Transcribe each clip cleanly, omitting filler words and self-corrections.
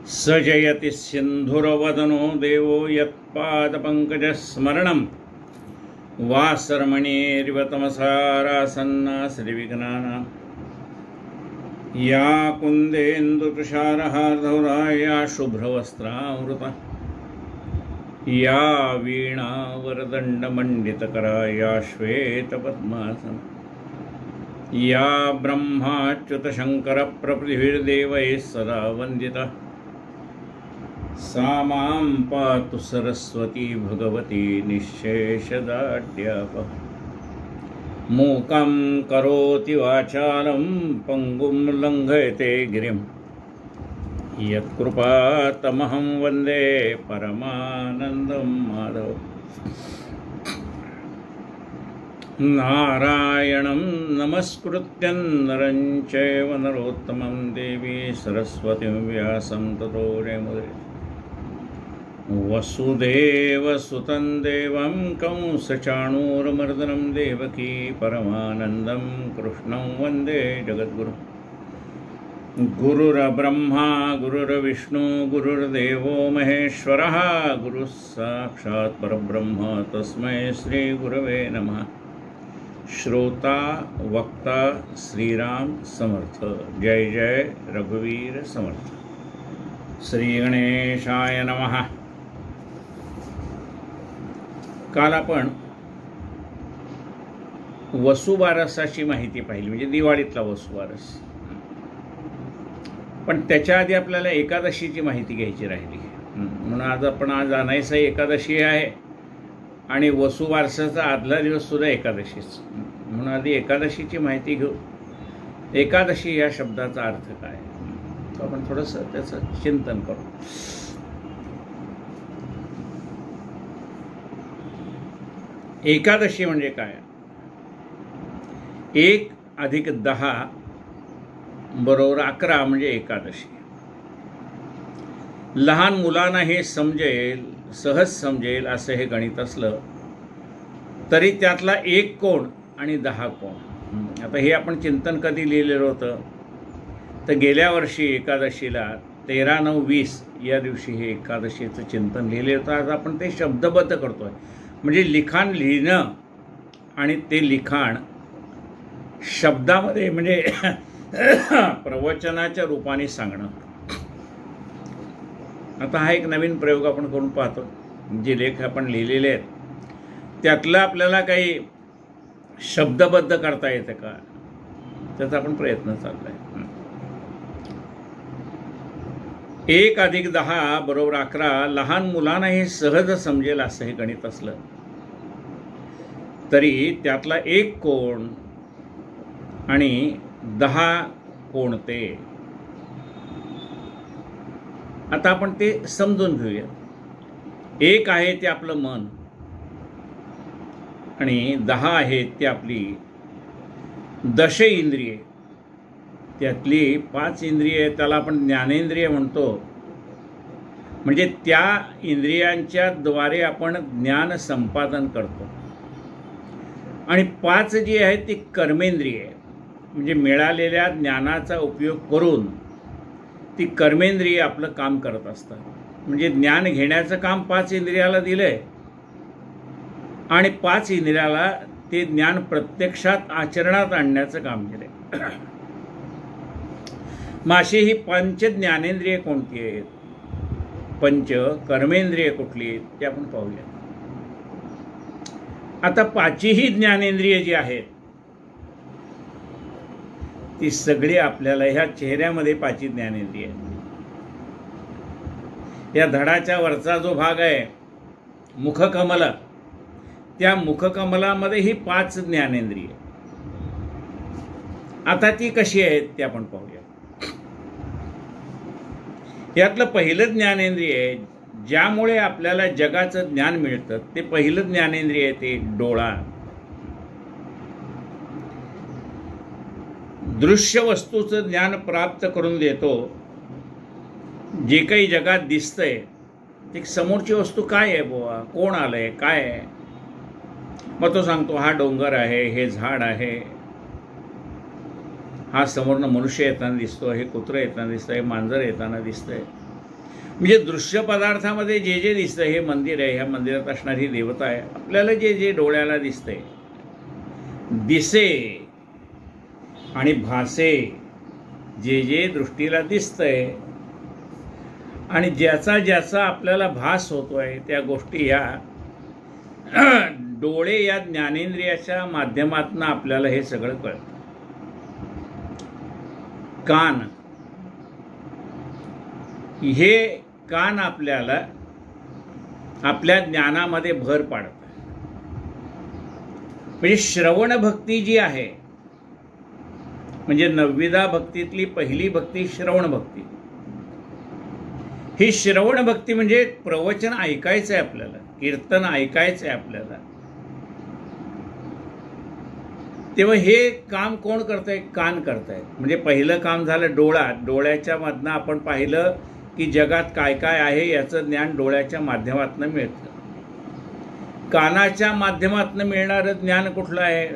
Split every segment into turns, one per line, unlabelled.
सजयति सिन्धुरवदनो देवो यत्पादपङ्कजस्मरणं वासरमणिरिव तमसारासन्ना श्रीविघ्नानां या कुन्देन्दुतुषारहार्धौरा या शुभ्रवस्त्रामृता या वीणावरदण्डमण्डितकरा या श्वेतपद्मासना या ब्रह्माच्युतशङ्करप्रभृतिर्देवैः सदा वन्दिता सा मां पातु सरस्वती भगवती निःशेषदाढ्यापः। मूकं करोति वाचालं पङ्गुं लङ्घयते गिरिं यत्कृपातमहं वन्दे परमानन्दं माधव। नारायणं नमस्कृत्यं नरं चैव नरोत्तमं देवी सरस्वतीं व्यासं ततो जयमुदीरये। वसुदेवसुतं देवं कंसचाणूरमर्दनं देवकी परमानन्दं कृष्णं वन्दे जगद्गुरुं। गुरुर्ब्रह्मा गुरुर्विष्णु गुरुर्देवो महेश्वरः गुरुः साक्षात् परब्रह्म तस्मै श्रीगुरवे नमः। श्रोता वक्ता श्रीराम समर्थ। जय जय रघुवीर समर्थ। श्री गणेशाय नमः। काल आपण वसुबारसाची माहिती पाहिली, म्हणजे दिवाळीतला वसुबारस. पण त्याच्या आधी आपल्याला एकादशीची माहिती घ्यायची राहिली, म्हणून आज अनायसा एकादशी आहे आणि वसुबारसाचा आदला दिवस सुद्धा एकादशीच, म्हणून आधी एकादशीची माहिती घेऊ. एकादशी या शब्दाचा अर्थ काय, आपण थोडंसं त्याचं चिंतन करू. एकादशी म्हणजे काय? 1 + 10 = 11 म्हणजे एकादशी. लहान मुलांना हे समजेल, सहज समजेल असं हे गणित असलं तरी त्यातला 1 कोण आणि 10 कोण. आता हे आपण चिंतन कधी लिहिलेलं होतं तर गेल्या वर्षी एकादशीला 13/9/20 या दिवशी हे एकादशीचं चिंतन लिहिले होतं. आज आपण ते शब्दबद्ध करतोय, म्हणजे लिखाण लिहिणं आणि ते लिखाण शब्दामध्ये म्हणजे प्रवचनाच्या रूपाने सांगणं. आता हा एक नवीन प्रयोग आपण करून पाहतो. जे लेख आपण लिहिलेले आहेत त्यातलं आपल्याला काही शब्दबद्ध करता येतं का, त्याचा आपण प्रयत्न चाललाय. 1 + 10 = 11. लहान मुलांना हे सहज समजेल असं हे गणित असलं तरी त्यातला 1 कोण आणि 10 कोणते, आता आपण ते समजून घेऊया. 1 आहे ते आपलं मन आणि 10 आहे ते आपली दश इंद्रिये. त्यातली 5 इंद्रिये त्याला आपण ज्ञानेंद्रिय म्हणतो, म्हणजे त्या इंद्रियांच्या द्वारे आपण ज्ञान संपादन करतो. आणि 5 जी आहेत ती कर्मेंद्रिये, म्हणजे मिळालेल्या ज्ञानाचा उपयोग करून ती कर्मेंद्रिये आपलं काम करत असतात. म्हणजे ज्ञान घेण्याचं काम 5 इंद्रियाला दिलंय आणि 5 इंद्रियाला ते ज्ञान प्रत्यक्षात आचरणात आणण्याचं काम केलंय. मग अशी ही 5 ज्ञानेंद्रिये कोणती आहेत, 5 कर्मेंद्रिये कुठली आहेत ते आपण पाहूया. आता 5ही ज्ञानेंद्रिये जी आहेत ती सगळी आपल्याला ह्या चेहऱ्यामध्ये 5 ज्ञानेंद्रिये आहेत. या धडाच्या वरचा जो भाग आहे मुखकमल, त्या मुखकमलामध्ये ही 5 ज्ञानेंद्रिये. आता ती कशी आहेत ते आपण पाहूया. यातलं पहिलं ज्ञानेंद्रिय ज्यामुळे आपल्याला जगाचं ज्ञान मिळतं ते पहिलं ज्ञानेंद्रिय ते डोळा. दृश्य वस्तूचं ज्ञान प्राप्त करून देतो. जे काही जगात दिसतंय ते समोरची वस्तू काय आहे, बुवा कोण आलंय काय आहे, मग तो सांगतो हा डोंगर आहे, हे झाड आहे, हा समोरनं मनुष्य येताना दिसतो, हे कुत्रं येताना दिसतं, हे मांजर येताना दिसतंय. म्हणजे दृश्य पदार्थामध्ये जे जे दिसतं हे मंदिर आहे, ह्या मंदिरात असणारी देवता आहे. आपल्याला जे जे डोळ्याला दिसतंय, दिसे आणि भासे, जे जे दृष्टीला दिसतंय आणि ज्याचा ज्याचा आपल्याला भास होतोय त्या गोष्टी या डोळे या ज्ञानेंद्रियाच्या माध्यमातून आपल्याला हे सगळं कळतं. कान, हे कान आपल्याला आपल्या ज्ञानामध्ये भर पाडतं. म्हणजे श्रवण भक्ती जी आहे, म्हणजे 9वी भक्तीतली पहिली भक्ती श्रवण भक्ती. ही श्रवण भक्ती म्हणजे प्रवचन ऐकायचं आहे आपल्याला, कीर्तन ऐकायचं आहे आपल्याला. तेव्हा हे काम कोण करतंय? कान करतायत. म्हणजे पहिलं काम झालं डोळा. डोळ्याच्या मधनं आपण पाहिलं की जगात काय काय आहे याचं ज्ञान डोळ्याच्या माध्यमातून मिळतं. कानाच्या माध्यमातून मिळणारं ज्ञान कुठलं आहे?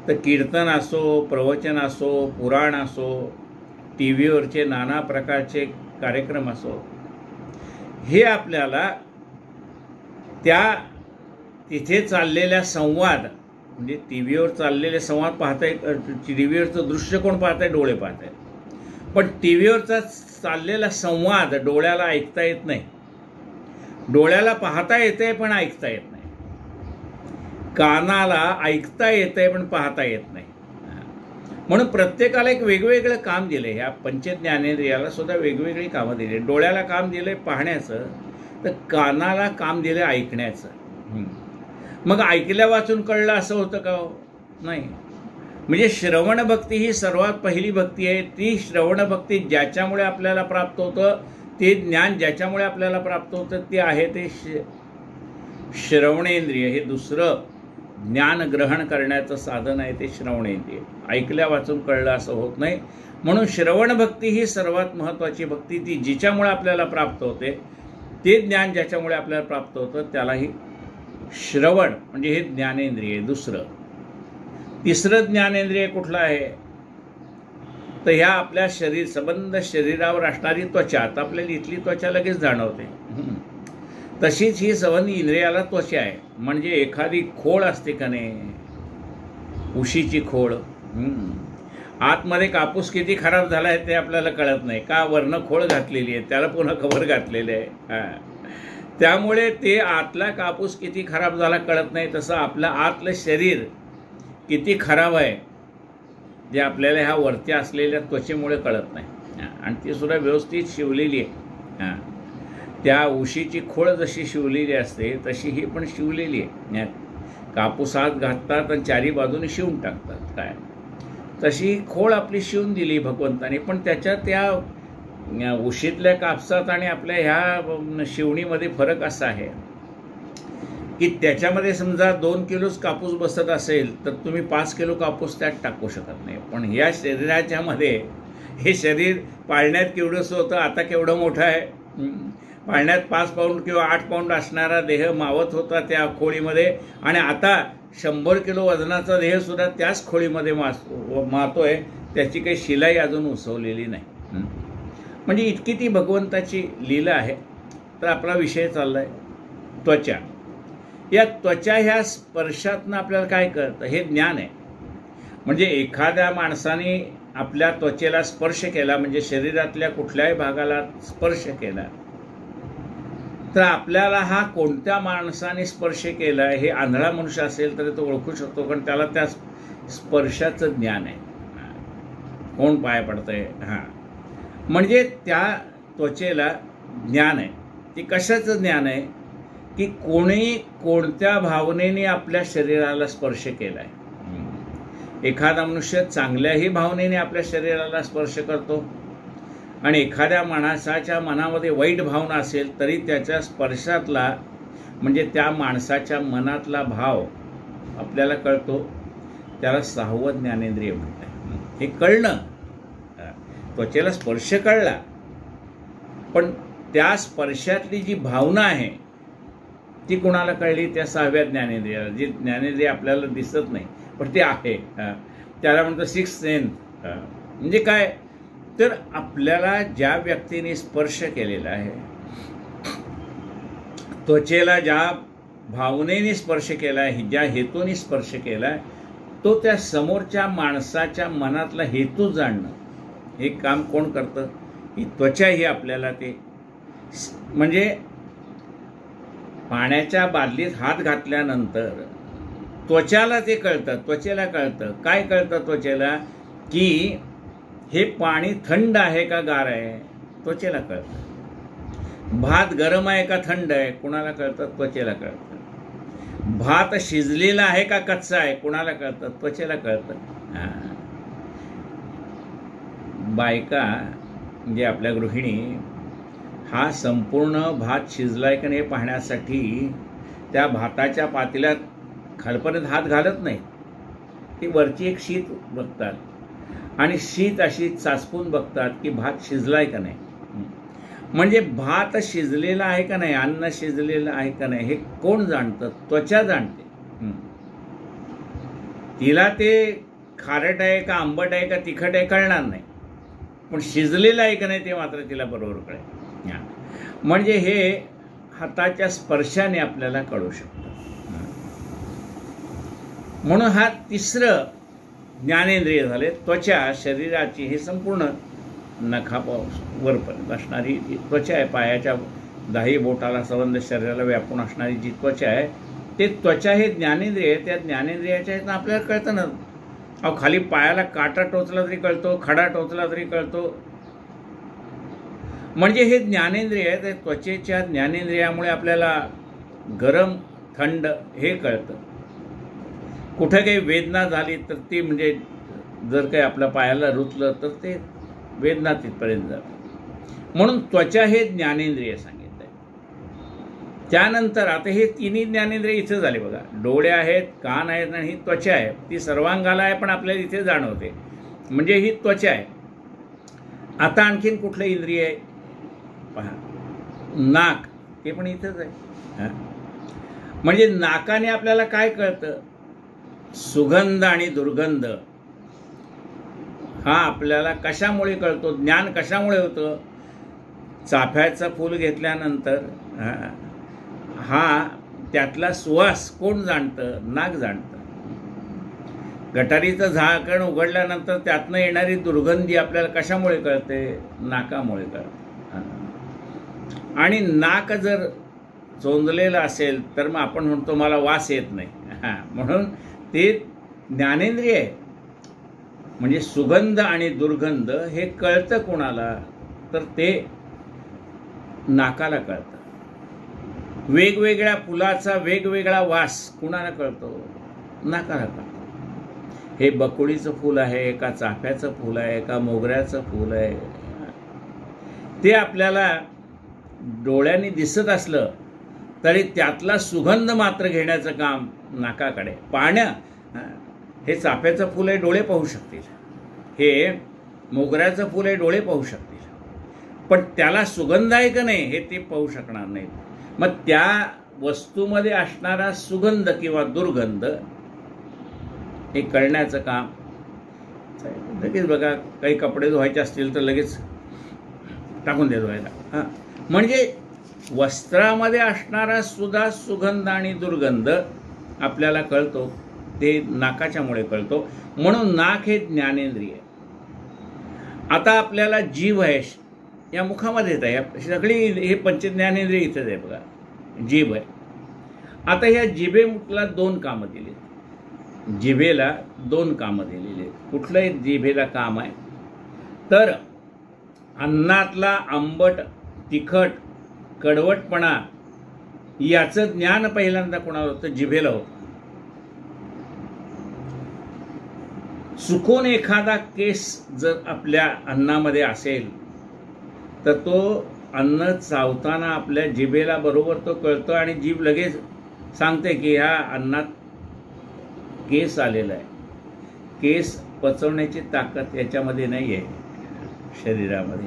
तर कीर्तन असो, प्रवचन असो, पुराण असो, टी व्हीवरचे नाना प्रकारचे कार्यक्रम असो, हे आपल्याला त्या तिथे चाललेल्या संवाद, म्हणजे टी व्हीवर चाललेले संवाद पाहताय. टी व्हीवरचं दृश्य कोण पाहताय? डोळे पाहताय. पण टी व्हीवरचा चाललेला संवाद डोळ्याला ऐकता येत नाही. डोळ्याला पाहता येते पण ऐकता येत नाही. कानाला ऐकता येते पण पाहता येत नाही. म्हणून प्रत्येकाला एक वेगवेगळं काम दिलं. ह्या पंचज्ञानेंद्रियाला सुद्धा वेगवेगळी कामं दिली. डोळ्याला काम दिलंय पाहण्याचं, तर कानाला काम दिलं ऐकण्याचं. मग ऐकल्या वाचून कळलं असं होतं का? नाही. म्हणजे श्रवण भक्ती ही सर्वात पहिली भक्ती आहे. ती श्रवण भक्ती ज्याच्यामुळे आपल्याला प्राप्त होतं, ते ज्ञान ज्याच्यामुळे आपल्याला प्राप्त होतं, ते आहे ते श्रवणेंद्रिय. हे दुसरं ज्ञान ग्रहण करण्याचं साधन आहे ते श्रवणेंद्रिय. ऐकल्या वाचून कळलं असं होत नाही. म्हणून श्रवण भक्ती ही सर्वात महत्त्वाची भक्ती. ती जिच्यामुळे आपल्याला प्राप्त होते, ते ज्ञान ज्याच्यामुळे आपल्याला प्राप्त होतं त्यालाही श्रवण म्हणजे हे ज्ञानेंद्रिय. दुसरं तिसरं ज्ञानेंद्रिय कुठलं आहे? तर ह्या आपल्या संबंध शरीरावर असणारी त्वचा. आता आपल्याला इथली त्वचा लगेच जाणवते, तशीच ही संबंध इंद्रियाला त्वचा आहे. म्हणजे एखादी खोड असते का नाही, उशीची खोड, आतमध्ये कापूस किती खराब झाला आहे ते आपल्याला कळत नाही का? वरनं खोड घातलेली आहे, त्याला पुन्हा कव्हर घातलेले आहे. त्यामुळे ते आतला कापूस किती खराब झाला कळत नाही. तसं आपलं आतलं शरीर किती खराब आहे जे आपल्याला ह्या वरती असलेल्या त्वचेमुळे कळत नाही. आणि ती सुद्धा व्यवस्थित शिवलेली आहे. त्या उशीची खोड जशी शिवलेली असते तशी ही पण शिवलेली आहे. कापूस आत घालतात आणि चारी बाजूने शिवून टाकतात. काय तशी खोड आपली शिवून दिली भगवंताने. पण त्याच्या त्या उशीतल्या कापसात आणि आपल्या ह्या शिवणीमध्ये फरक असा आहे की त्याच्यामध्ये समजा 2 किलोच कापूस बसत असेल तर तुम्ही 5 किलो कापूस त्यात टाकू शकत नाही. पण ह्या शरीराच्या मध्ये हे शरीर पाळण्यात केवढंसं होतं, आता केवढं मोठं आहे. पाळण्यात 5 पाऊंड किंवा 8 पाऊंड असणारा देह मावत होता त्या खोळीमध्ये, आणि आता 100 किलो वजनाचा देह सुद्धा त्याच खोळीमध्ये मातोय. त्याची काही शिलाई अजून उसवलेली नाही. म्हणजे इतकी ती भगवंताची लीला आहे. तर आपला विषय चाललाय त्वचा. या त्वचा ह्या स्पर्शातनं आपल्याला काय कळतं? हे ज्ञान आहे. म्हणजे एखाद्या माणसाने आपल्या त्वचेला स्पर्श केला, म्हणजे शरीरातल्या कुठल्याही भागाला स्पर्श केला, तर आपल्याला हा कोणत्या माणसाने स्पर्श केला हे आंधळा मनुष्य असेल तरी तो ओळखू शकतो, कारण त्याला त्या स्पर्शाचं ज्ञान आहे. कोण पाय पडतंय, म्हणजे त्या त्वचेला ज्ञान आहे. ती कशाचं ज्ञान आहे की कोणी कोणत्या भावनेने आपल्या शरीराला स्पर्श केलाय. एखादा मनुष्य चांगल्याही भावनेने आपल्या शरीराला स्पर्श करतो, आणि एखाद्या माणसाच्या मनामध्ये वाईट भावना असेल तरी त्याच्या स्पर्शातला म्हणजे त्या माणसाच्या मनातला भाव आपल्याला कळतो. त्याला 6वं ज्ञानेंद्रिय म्हणतात. हे कळणं, त्वचेला स्पर्श कळला, पण त्या स्पर्शातली जी भावना आहे ती कुणाला कळली? त्या 6व्या ज्ञानेंद्रियाला. जी ज्ञानेंद्रिय आपल्याला दिसत नाही पण ते आहे, त्याला म्हणतो 6th सेन्स. म्हणजे काय तर आपल्याला ज्या व्यक्तीने स्पर्श केलेला आहे, त्वचेला ज्या भावनेने स्पर्श केला आहे, ज्या हेतूने स्पर्श केला आहे, तो त्या समोरच्या माणसाच्या मनातला हेतू जाणणं हे काम कोण करतं? ही त्वचा ही आपल्याला ते म्हणजे पाण्याच्या बादलीत हात घातल्यानंतर त्वचाला ते कळतं, त्वचेला कळतं. काय कळतं त्वचेला? की हे पाणी थंड आहे का गार आहे? त्वचेला कळतं. भात गरम आहे का थंड आहे? कुणाला कळतं? त्वचेला कळतं. भात शिजलेला आहे का कच्चा आहे? कुणाला कळतं? त्वचेला कळतं. बायका म्हणजे आपल्या गृहिणी हा संपूर्ण भात शिजलाय का नाही पाहण्यासाठी त्या भाताच्या पातेल्यात खालपर्यंत हात घालत नाही. ती वरची एक शीत बघतात आणि शीत अशी चाचपून बघतात की भात शिजलाय का नाही. म्हणजे भात शिजलेला आहे का नाही, अन्न शिजलेलं आहे का नाही हे कोण जाणतं? त्वचा जाणते. तिला ते खारट आहे का आंबट आहे का तिखट आहे कळणार नाही, पण शिजलेलं आहे का नाही ते मात्र तिला बरोबर कळेल. म्हणजे हे हाताच्या स्पर्शाने आपल्याला कळू शकतं. म्हणून हा तिसरं ज्ञानेंद्रिय झाले. त्वचा शरीराची हे संपूर्ण नखावरपर्यंत असणारी त्वचा आहे, पायाच्या दाही बोटाला संबंध शरीराला व्यापून असणारी जी त्वचा आहे ते त्वचा हे ज्ञानेंद्रिय आहे. त्या ज्ञानेंद्रियाच्या ह्यातनं आपल्याला कळतं ना. अहो खाली पायाला काटा टोचला तरी कळतो, खडा टोचला तरी कळतो. म्हणजे हे ज्ञानेंद्रिय आहे. त्वचेच्या ज्ञानेंद्रियामुळे आपल्याला गरम थंड हे कळतं. कुठं काही वेदना झाली तर ती म्हणजे जर काही आपल्या पायाला रुतलं तर ते वेदना तिथपर्यंत जाते. म्हणून त्वचा हे ज्ञानेंद्रिय सांगितलं आहे. त्यानंतर आता हे तिन्ही ज्ञानेंद्रिय इथे झाले बघा. डोळे आहेत, कान आहेत आणि ही त्वचा आहे. ती सर्वांगाला आहे पण आपल्याला इथे जाणवते, म्हणजे ही त्वचा आहे. आता आणखीन कुठलं इंद्रिय आहे पहा, नाक. ते पण इथंच आहे. म्हणजे नाकाने आपल्याला काय कळतं? सुगंध आणि दुर्गंध हा आपल्याला कशामुळे कळतो? ज्ञान कशामुळे होतं? चाफ्याचं फूल घेतल्यानंतर हा त्यातला सुवास कोण जाणतं? नाक जाणतं. गटारीचं झाकण उघडल्यानंतर त्यातनं येणारी दुर्गंधी आपल्याला कशामुळे कळते? नाकामुळे कळते. आणि नाक जर चोंदलेलं असेल तर मग आपण म्हणतो मला वास येत नाही. म्हणून ते ज्ञानेंद्रिय आहे. म्हणजे सुगंध आणि दुर्गंध हे कळतं कोणाला? तर ते नाकाला कळतं. वेगवेगळ्या फुलाचा वेगवेगळा वास कुणाला कळतो? नाकाला कळतो. हे बकुळीचं फूल आहे का चाफ्याचं फूल आहे का मोगऱ्याचं फूल आहे ते आपल्याला डोळ्यांनी दिसत असलं तरी त्यातला सुगंध मात्र घेण्याचं काम नाकाकडे. हे चाफ्याचं फूल आहे डोळे पाहू शकतील, हे मोगऱ्याचं फूल आहे डोळे पाहू शकतील, पण त्याला सुगंध आहे का नाही हे ते पाहू शकणार नाहीत. मग त्या वस्तूमध्ये असणारा सुगंध किंवा दुर्गंध हे कळण्याचं काम लगेच बघा. काही कपडे धुवायचे असतील तर लगेच टाकून दे धुवायला. म्हणजे वस्त्रामध्ये असणारा सुद्धा सुगंध आणि दुर्गंध आपल्याला कळतो, ते नाकाच्यामुळे कळतो. म्हणून नाक हे ज्ञानेंद्रिय. आता आपल्याला जीभ आहे या मुखामध्ये येत आहे. सगळी हे पंचज्ञानेंद्रिय इथेच आहे बघा. जीभ आहे. आता ह्या जिभेला दोन कामं दिली. जिभेला दोन कामं दिलेली आहेत. कुठलंही जिभेला काम आहे तर अन्नातला आंबट तिखट कडवटपणा याचं ज्ञान पहिल्यांदा कोणाला होतं? जिभेला होतं. चुकून एखादा केस जर आपल्या अन्नामध्ये असेल तर तो अन्न चावताना आपल्या जिभेला बरोबर तो कळतो आणि जीभ लगेच सांगते की ह्या अन्नात केस आलेला आहे. केस पचवण्याची ताकद याच्यामध्ये नाही आहे शरीरामध्ये,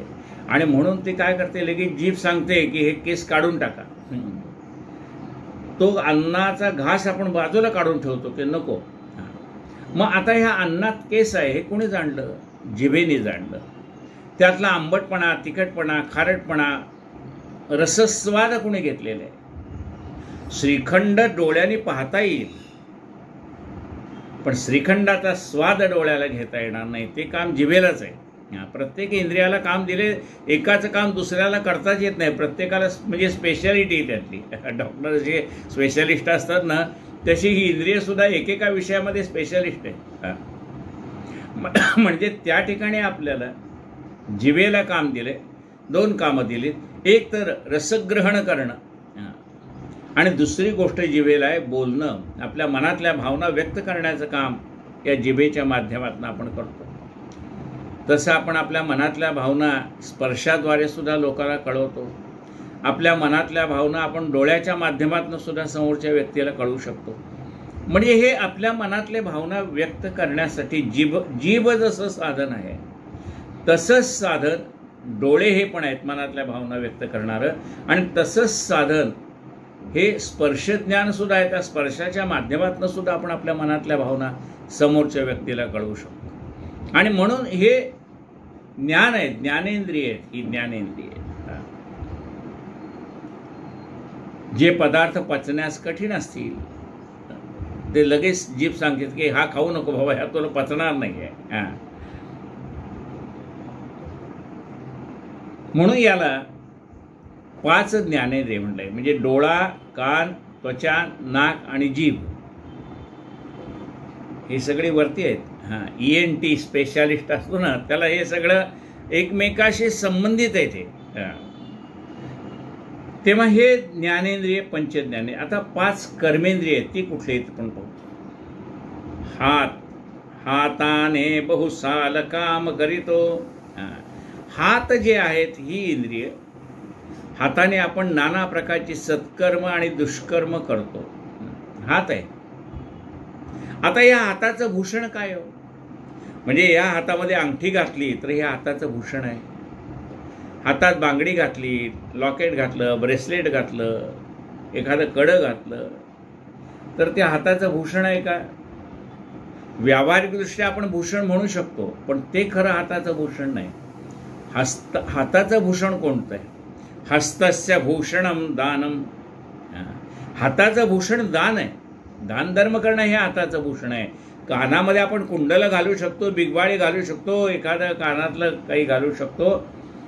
आणि म्हणून ते काय करते लगेच जीभ सांगते की हे केस काढून टाका. तो अन्नाचा घास आपण बाजूला काढून ठेवतो की नको. मग आता ह्या अन्नात केस आहे हे कोणी जाणलं? जिभेने जाणलं. त्यातला आंबटपणा, तिखटपणा, खारटपणा, रसस्वाद कोणी घेतलेला आहे. श्रीखंड डोळ्याने पाहता येईल, पण श्रीखंडाचा स्वाद डोळ्याला घेता येणार नाही. ते काम जिभेलाच आहे. प्रत्येक इंद्रियाला काम दिले, एकाचं काम दुसऱ्याला करताच येत नाही. प्रत्येकाला म्हणजे स्पेशालिटी आहे त्यातली. डॉक्टर जे स्पेशालिस्ट असतात ना, तशी ही इंद्रियसुद्धा एकेका विषयामध्ये स्पेशालिस्ट आहे. म्हणजे त्या ठिकाणी आपल्याला जिभेला काम दिले, दोन कामं दिलीत. एक तर रसग्रहण करणं, आणि दुसरी गोष्ट जिभेला आहे बोलणं. आपल्या मनातल्या भावना व्यक्त करण्याचं काम या जिभेच्या माध्यमातून आपण करतो. तसं आपण आपल्या मनातल्या भावना स्पर्शाद्वारे सुद्धा लोकांना कळवतो. आपल्या मनातल्या भावना आपण डोळ्याच्या माध्यमातून सुद्धा समोरच्या व्यक्तीला कळवू शकतो. म्हणजे हे आपल्या मनातले भावना व्यक्त करण्यासाठी जीभ जसं साधन आहे, तसंच साधन डोळे हे पण आहेत मनातल्या भावना व्यक्त करणारं. आणि तसंच साधन हे स्पर्शज्ञान सुद्धा आहे. त्या स्पर्शाच्या माध्यमातून सुद्धा आपण आपल्या मनातल्या भावना समोरच्या व्यक्तीला कळवू शकतो. आणि म्हणून हे ज्ञान आहे, ज्ञानेंद्रिय आहेत. ही ज्ञानेंद्रिय आहेत. जे पदार्थ पचण्यास कठीण असतील ते लगेच जीभ सांगते की हा खाऊ नको बाबा, ह्या तुला पचणार नाही आहे. म्हणून याला 5 ज्ञानेंद्रिय म्हणलंय. म्हणजे डोळा, कान, त्वचा, नाक आणि जीभ हे सगळे वरती आहेत. ENT स्पेशालिस्ट असतो ना, त्याला हे सगळं एकमेकाशी संबंधित आहे ते. तेव्हा हे ज्ञानेंद्रिय पंचज्ञाने. आता 5 कर्मेंद्रिय आहेत. ती कुठली आहेत पण पाहू. हात, हाताने बहुसाल काम करीतो. हात जे आहेत ही इंद्रिय, हाताने आपण नाना प्रकारची सत्कर्म आणि दुष्कर्म करतो. हात आहे. आता या हाताचं भूषण काय हो? म्हणजे या हातामध्ये अंगठी घातली तर हे हाताचं भूषण आहे. हातात बांगडी घातली, लॉकेट घातलं, ब्रेसलेट घातलं, एखादं कडं घातलं तर ते हाताचं भूषण आहे का? व्यावहारिकदृष्ट्या आपण भूषण म्हणू शकतो, पण ते खरं हाताचं भूषण नाही. हाताचं भूषण कोणतं आहे? हस्तस्य भूषणम दानम. हाताचं भूषण दान आहे. दान धर्म करणं हे हाताचं भूषण आहे. कानामध्ये आपण कुंडलं घालू शकतो, बिगवाळी घालू शकतो, एखादं कानातलं काही घालू शकतो,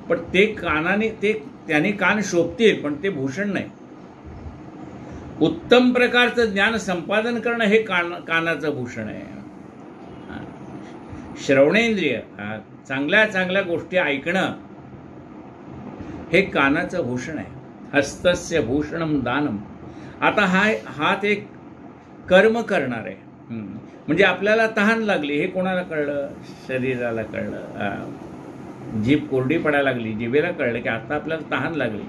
पण ते कानाने त्याने कान शोभतील, पण ते भूषण नाही. उत्तम प्रकारचं ज्ञान संपादन करणं हे कानाचं भूषण आहे. श्रवणेंद्रिय, चांगल्या चांगल्या गोष्टी ऐकणं हे कानाचं भूषण आहे. हस्तस्य भूषणम दानम. आता हात एक कर्म करणार आहे. म्हणजे आपल्याला तहान लागली हे कोणाला कळलं? शरीराला कळलं. जीभ कोरडी पडायला लागली, जिभेला कळलं की आता आपल्याला तहान लागली.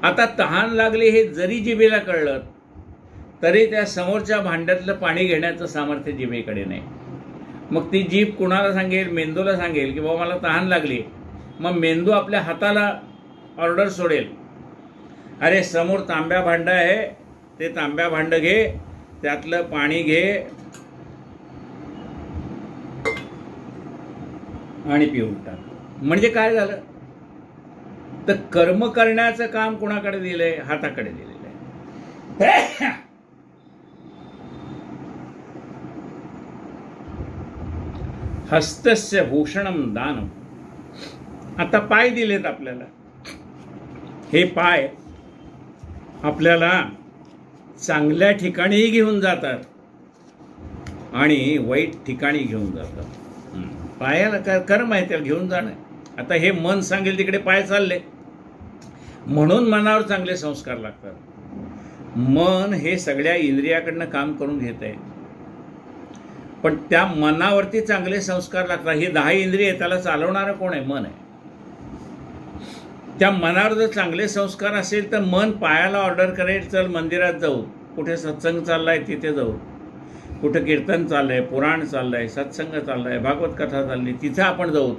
आता तहान लागली हे जरी जिभेला कळलं तरी त्या समोरच्या भांड्यातलं पाणी घेण्याचं सामर्थ्य जिभेकडे नाही. मग ती जीभ कुणाला सांगेल? मेंदूला सांगेल की बाबा मला तहान लागली. मग मेंदू आपल्या हाताला ऑर्डर सोडेल, अरे समोर तांब्या भांडं आहे, ते तांब्या भांडं घे, त्यातलं पाणी घे आणि पिऊन टाक. म्हणजे काय झालं? तर कर्म करण्याचं काम कुणाकडे दिलंय? हाताकडे दिलेलं आहे. हस्तस्य भूषणम दानम. आता पाय दिलेत आपल्याला. हे पाय आपल्याला चांगल्या ठिकाणीही घेऊन जातात आणि वाईट ठिकाणी घेऊन जातात. पायाला कर्म आहे, त्याला घेऊन जाणं. आता हे मन सांगेल तिकडे पाय चालले, म्हणून मनावर चांगले संस्कार लागतात. मन हे सगळ्या इंद्रियाकडनं काम करून घेत आहे, पण त्या मनावरती चांगले संस्कार लागतात. ही 10 इंद्रिय त्याला चालवणारं कोण आहे? मन आहे. त्या मनावर जर चांगले संस्कार असेल तर मन पायाला ऑर्डर करेल, चल मंदिरात जाऊ, कुठे सत्संग चाललाय तिथे जाऊ, कुठं कीर्तन चाललंय, पुराण चाललंय, सत्संग चाललाय, भागवत कथा चालली, तिथं आपण जाऊ.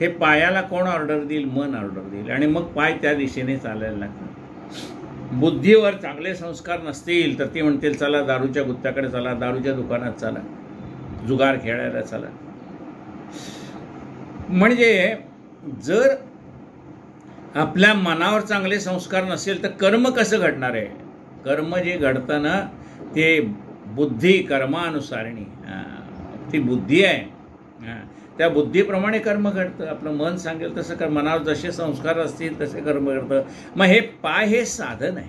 हे पायाला कोण ऑर्डर देईल? मन ऑर्डर देईल. आणि मग पाय त्या दिशेने चालायला लागतात. बुद्धीवर चांगले संस्कार नसतील तर ती म्हणतील चला दारूच्या गुत्त्याकडे चला, दारूच्या दुकानात चला, जुगार खेळायला चला. म्हणजे जर आपल्या मनावर चांगले संस्कार नसेल तर कर्म कसं घडणार आहे? कर्म जे घडतं ना ते बुद्धी कर्मानुसारणी, ती बुद्धी आहे, त्या बुद्धीप्रमाणे कर्म घडतं. आपलं मन सांगेल तसं मनावर जसे संस्कार असतील तसे कर्म घडतं. मग हे पाय हे साधन आहे,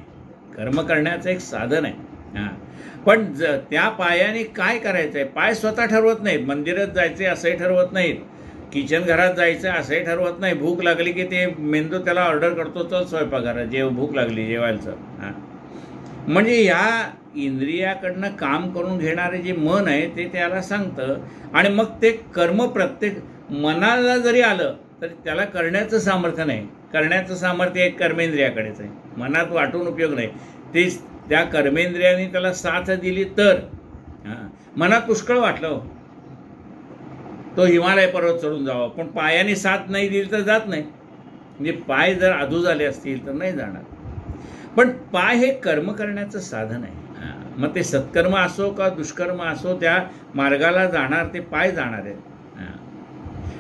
कर्म करण्याचं एक साधन आहे. पण त्या पायाने काय करायचं आहे? पाय स्वतः ठरवत नाहीत. मंदिरात जायचे असंही ठरवत नाहीत, किचन घरात जायचं असंही ठरवत नाही. भूक लागली की ते मेंदू त्याला ऑर्डर करतो, चल स्वयंपाकघरात भूक लागली जेवायचं. म्हणजे या इंद्रियाकडनं काम करून घेणारे जे मन आहे ते त्याला सांगतं. आणि मग ते कर्म प्रत्येक मनाला जरी आलं तरी त्याला करण्याचं सामर्थ्य नाही. करण्याचं सामर्थ्य एक कर्मेंद्रियाकडेच आहे, मनात वाटून उपयोग नाही. ते त्या कर्मेंद्रियाने त्याला साथ दिली तर मनात पुष्कळ वाटलं तो हिमालय पर्वत चढून जावा, पण पायाने साथ नाही दिली तर जात नाही. म्हणजे पाय जर अधू झाले असतील तर नाही जाणार. पण पाय हे कर्म करण्याचं साधन आहे. मग ते सत्कर्म असो का दुष्कर्म असो, त्या मार्गाला जाणार ते पाय जाणार आहेत.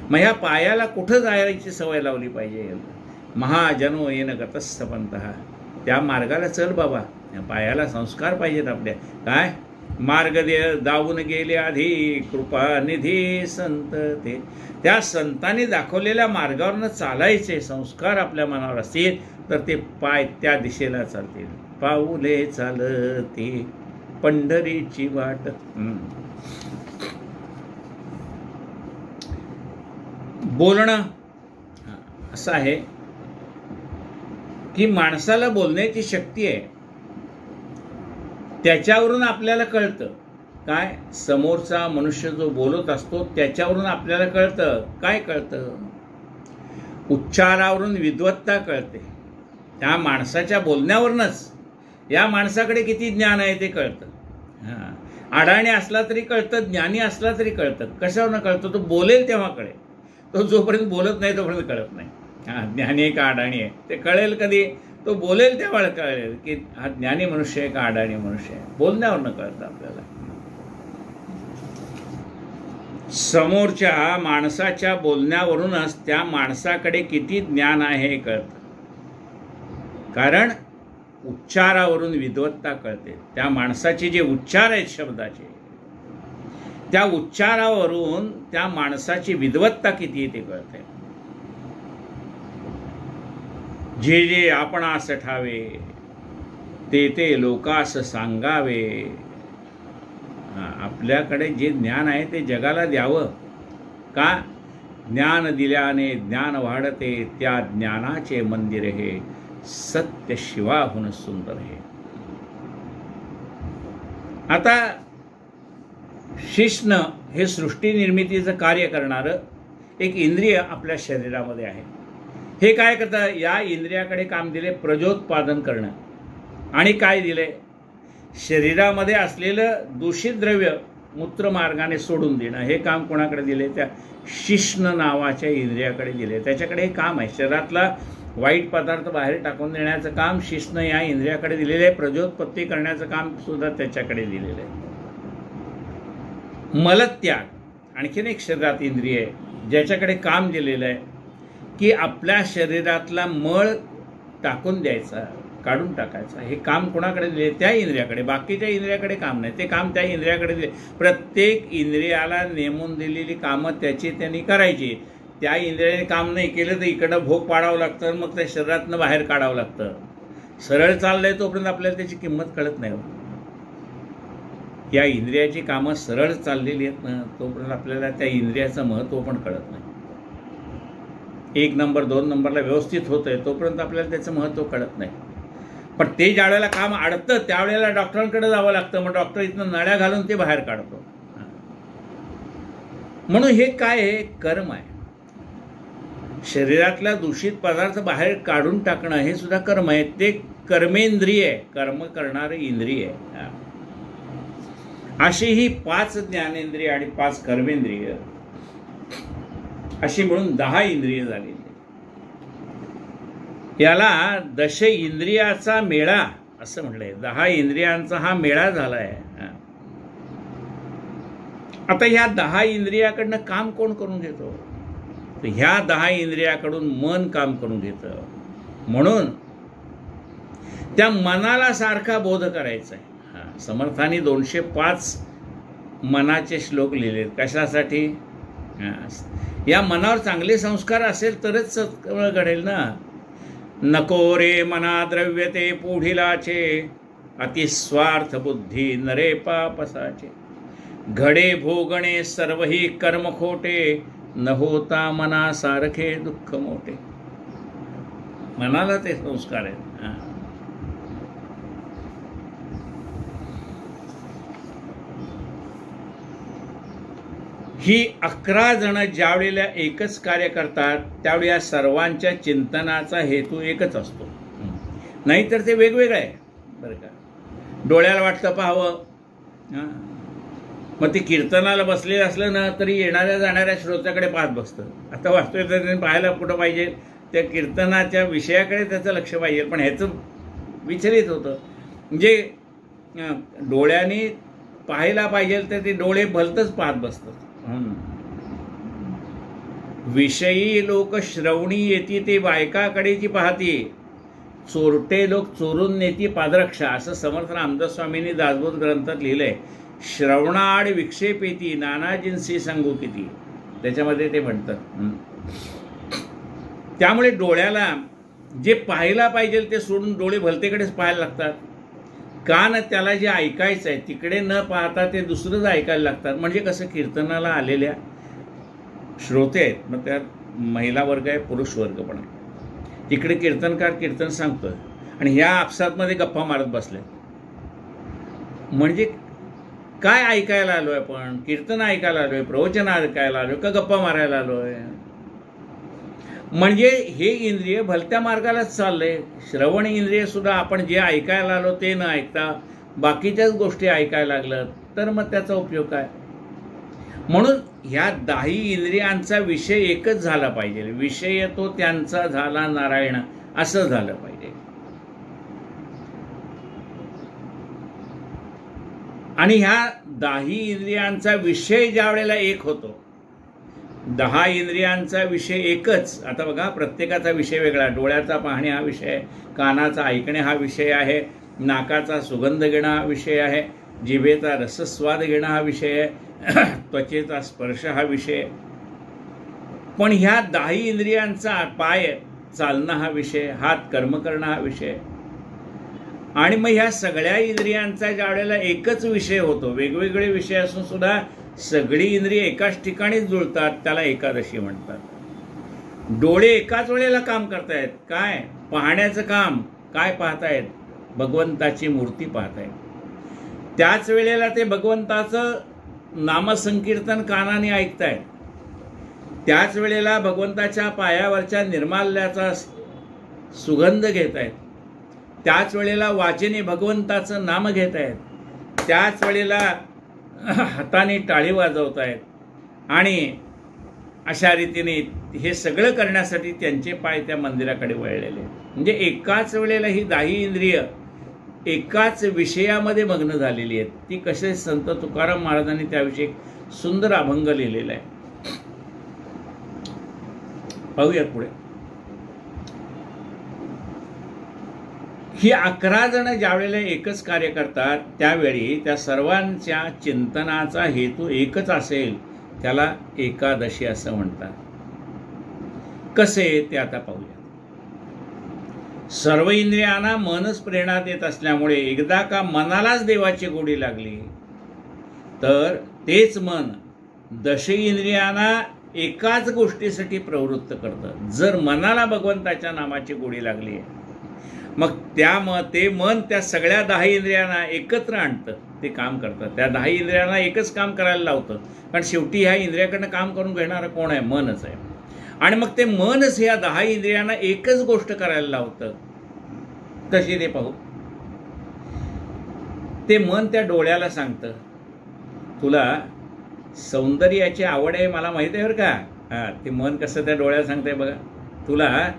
मग ह्या पायाला कुठं जायची सवय लावली पाहिजे? महाजनो येन गतस्तपंतः, त्या मार्गाला चल बाबा. या पायाला संस्कार पाहिजेत आपल्या. काय मार्ग दावून गेले आधी कृपानिधी संत, ते त्या संतांनी दाखवलेल्या मार्गावरनं चालायचे. संस्कार आपल्या मनावर असतील तर ते पाय त्या दिशेला चालतील. पाऊले चालते पंढरीची वाट. बोलणं असं आहे की माणसाला बोलण्याची शक्ती आहे. त्याच्यावरून आपल्याला कळतं काय, समोरचा मनुष्य जो बोलत असतो त्याच्यावरून आपल्याला कळतं. काय कळतं? उच्चारावरून विद्वत्ता कळते. त्या माणसाच्या बोलण्यावरूनच या माणसाकडे किती ज्ञान आहे ते कळतं. अडाणी असला तरी कळतं, ज्ञानी असला तरी कळतं. कशावरून कळतं? तो बोलेल तेव्हा कळेल. तो जोपर्यंत बोलत नाही तोपर्यंत कळत नाही. ज्ञानी आहे का अडाणी आहे ते कळेल कधी? तो बोलेल तेव्हा कळेल की हा ज्ञानी मनुष्य आहे का अडाणी मनुष्य आहे. बोलण्यावरनं कळतं आपल्याला. समोरच्या माणसाच्या बोलण्यावरूनच त्या माणसाकडे किती ज्ञान आहे हे कळतं. कारण उच्चारावरून विद्वत्ता कळते. त्या माणसाचे जे उच्चार आहेत शब्दाचे, त्या उच्चारावरून त्या माणसाची विद्वत्ता किती आहे ते कळते. जे जे आपणास ठावे ते ते लोकास सांगावे. आपल्याकडे जे ज्ञान आहे ते जगाला द्यावं. का? ज्ञान दिल्याने ज्ञान वाढते, त्या ज्ञानाचे मंदिर हे सत्य शिवाहून सुंदर हे. आता शिश्न हे सृष्टी निर्मितीचं कार्य करणारं एक इंद्रिय आपल्या शरीरामध्ये आहे. हे काय करतं? या इंद्रियाकडे काम दिले प्रजोत्पादन करणं. आणि काय दिले? शरीरामध्ये असलेलं दूषित द्रव्य मूत्रमार्गाने सोडून देणं. हे काम कोणाकडे दिले? त्या शिश्न नावाच्या इंद्रियाकडे दिले. त्याच्याकडे हे काम आहे. शरीरातला वाईट पदार्थ बाहेर टाकून देण्याचं काम शिश्न या इंद्रियाकडे दिलेलं आहे. प्रजोत्पत्ती करण्याचं काम सुद्धा त्याच्याकडे दिलेलं आहे. मलत्याग आणखीन एक शरीरात इंद्रिय आहे ज्याच्याकडे काम दिलेलं आहे की आपल्या शरीरातला मळ टाकून द्यायचा, काढून टाकायचा. हे काम कोणाकडे दिले? त्या इंद्रियाकडे. बाकीच्या इंद्रियाकडे काम नाही. ते काम त्या इंद्रियाकडे दिले. प्रत्येक इंद्रियाला नेमून दिलेली कामं त्याची त्यांनी करायची. त्या इंद्रियाने काम नाही केलं तर इकडं भोग पाडावं लागतं, मग त्या शरीरातनं बाहेर काढावं लागतं. सरळ चाललंय तोपर्यंत आपल्याला त्याची किंमत कळत नाही. या इंद्रियाची कामं सरळ चाललेली आहेत ना तोपर्यंत आपल्याला त्या इंद्रियाचं महत्त्व पण कळत नाही. 1 नंबर 2 नंबरला व्यवस्थित होतंय तोपर्यंत आपल्याला त्याचं महत्त्व कळत नाही. पण ते ज्या वेळेला काम अडतं त्यावेळेला डॉक्टरांकडे जावं लागतं. मग डॉक्टर इथनं नळ्या घालून ते बाहेर काढतो. म्हणून हे काय आहे? कर्म आहे. शरीरातला दूषित पदार्थ बाहेर काढून टाकणं हे सुद्धा कर्म आहे. ते कर्मेंद्रिय आहे, कर्म करणारे इंद्रिय आहे. अशी ही 5 ज्ञानेंद्रिय आणि 5 कर्मेंद्रिय अशी मिळून 10 इंद्रिय झालेली. याला दश इंद्रियाचा मेळा असं म्हटलंय. 10 इंद्रियांचा हा मेळा झालाय. आता ह्या 10 इंद्रियाकडनं काम कोण करून घेतो? तर ह्या 10 इंद्रियाकडून मन काम करून घेतं. म्हणून त्या मनाला सारखा बोध करायचा आहे. समर्थांनी 205 मनाचे श्लोक लिहिलेत. कशासाठी? या मनावर चांगले संस्कार असेल तरच सत्कर्म घडेल ना. नको रे मना द्रव्य ते पुढिलाचे, अतिस्वार्थ बुद्धी नरे पापसाचे. घडे भोगणे सर्वही कर्म खोटे, न होता मना सारखे दुःख मोठे. मनाला ते संस्कार आहेत. ही 11 जण ज्यावेळेला एकच कार्य करतात त्यावेळी या सर्वांच्या चिंतनाचा हेतू एकच असतो. नाहीतर ते वेगवेगळं आहे बरं का. डोळ्याला वाटतं पाहावं, मग ते कीर्तनाला बसलेलं असलं ना तरी येणाऱ्या जाणाऱ्या श्रोत्याकडे पाहत बसतं. आता वाचतोय तर त्यांनी पाहायला कुठं पाहिजे? त्या कीर्तनाच्या विषयाकडे त्याचं लक्ष पाहिजे. पण ह्याचं विचलित होतं. म्हणजे डोळ्यांनी पाहायला पाहिजे तर ते डोळे भलतंच पाहत बसतात. विषयी लोक श्रवणी येती ते बायकाकडेची पाहती, चोरटे लोक चोरून नेती पादरक्षा. असं समर्थ रामदास स्वामींनी दासबोध ग्रंथात लिहिलंय. श्रवणाआड विक्षेप येती, नानाजींसी सांगू किती, त्याच्यामध्ये ते म्हणतात. त्यामुळे डोळ्याला जे पाहायला पाहिजे ते सोडून डोळे भलतेकडेच पाहायला लागतात. कान त्याला जे ऐकायचं आहे तिकडे न पाहता ते दुसरंच ऐकायला लागतात. म्हणजे कसं, कीर्तनाला आलेल्या श्रोते आहेत, मग त्यात महिला वर्ग आहे, पुरुष वर्ग पण आहे. इकडे कीर्तनकार कीर्तन सांगतोय आणि ह्या आपसातमध्ये गप्पा मारत बसले. म्हणजे काय ऐकायला आलोय आपण? कीर्तन ऐकायला आलोय, प्रवचन ऐकायला आलोय का गप्पा मारायला आलोय? म्हणजे हे इंद्रिय भलत्या मार्गालाच चाललंय. श्रवण इंद्रिय सुद्धा आपण जे ऐकायला आलो ते न ऐकता बाकीच्याच गोष्टी ऐकायला लागलं तर मग त्याचा उपयोग काय? म्हणून ह्या 10 इंद्रियांचा विषय एकच झाला पाहिजे. विषय तो त्यांचा झाला नारायण, असं झालं पाहिजे. आणि ह्या 10 इंद्रियांचा विषय ज्या वेळेला एक होतो, 10 इंद्रियांचा विषय एकच. आता बघा, प्रत्येकाचा विषय वेगळा. डोळ्याचा पाहणे हा विषय आहे, कानाचा ऐकणे हा विषय आहे, नाकाचा सुगंध घेणं हा विषय आहे, जिभेचा रसस्वाद घेणं हा विषय आहे, त्वचेचा स्पर्श हा विषय. पण ह्या 10 इंद्रियांचा पाय चालणं हा विषय, हात कर्म करणं हा विषय. आणि मग ह्या सगळ्या इंद्रियांचा ज्या वेळेला एकच विषय होतो, वेगवेगळे विषय असून सुद्धा सगळी इंद्रिय एकाच ठिकाणीच जुळतात, त्याला एकादशी म्हणतात. डोळे एकाच वेळेला काम करतायत. काय पाहण्याचं काम? काय पाहतायत? भगवंताची मूर्ती पाहतायत. त्याच वेळेला ते भगवंताचं नामसंकीर्तन कानाने ऐकतायत. त्याच वेळेला भगवंताच्या पायावरच्या निर्माल्याचा सुगंध घेत आहेत. त्याच वेळेला वाचेने भगवंताचं नाम घेत आहेत. त्याच वेळेला हाताने टाळी वाजवत आहेत. आणि अशा रीतीने हे सगळं करण्यासाठी त्यांचे पाय त्या मंदिराकडे वळलेले. म्हणजे एकाच वेळेला ही 10 इंद्रिय एकाच विषयामध्ये मग्न झालेली आहेत. ती कसे संत तुकाराम महाराजांनी त्याविषयी एक सुंदर अभंग लिहिलेला आहे. पाहूयात पुढे. ही 11 जण ज्यावेळेला एकच कार्य करतात त्यावेळी त्या सर्वांच्या चिंतनाचा हेतू एकच असेल, त्याला एकादशी असं म्हणतात. कसे ते आता पाहूया. सर्व इंद्रियांना मनच प्रेरणा देत असल्यामुळे एकदा का मनालाच देवाची गोडी लागली तर तेच मन 10 इंद्रियांना एकाच गोष्टीसाठी प्रवृत्त करतं. जर मनाला भगवंताच्या नामाची गोडी लागली मग ते मन त्या सगळ्या 10 इंद्रियांना एकत्र आणतं, ते काम करतं. त्या 10 इंद्रियांना एकच काम करायला लावतं. कारण शेवटी ह्या इंद्रियाकडनं काम करून घेणारं कोण आहे? मनच आहे. आणि मग ते मनच ह्या 10 इंद्रियांना एकच गोष्ट करायला लावतं. कशी ते पाहू. ते मन त्या डोळ्याला सांगतं, तुला सौंदर्याची आवड आहे मला माहिती आहे बरं का. ते मन कसं त्या डोळ्याला सांगतंय बघा. तुला